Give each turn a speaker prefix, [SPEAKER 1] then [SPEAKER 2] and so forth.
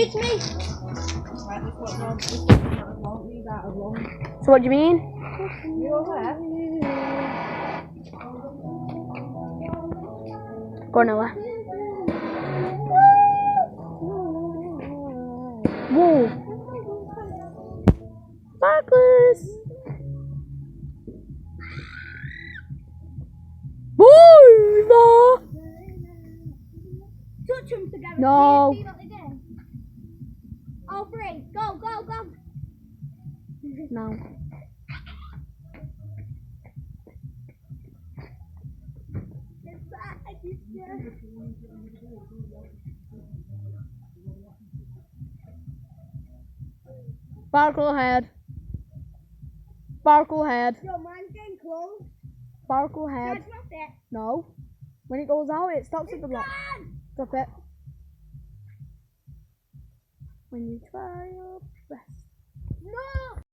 [SPEAKER 1] It's me.
[SPEAKER 2] Right, this one's long. This one's not as long. Leave that as long.
[SPEAKER 3] So what do you mean?
[SPEAKER 2] You're there.
[SPEAKER 3] Go Noah. Whoa. Sparklers. Woo!
[SPEAKER 1] Touch them together.
[SPEAKER 3] No.
[SPEAKER 1] See what they do. All three. Go, go, go.
[SPEAKER 3] No. Sparkle head. Sparkle head.
[SPEAKER 1] Yo, mine's getting close.
[SPEAKER 3] Sparkle head.
[SPEAKER 1] That's not it.
[SPEAKER 3] No. When it goes out, it stops at the block. Stop it. When you try your best.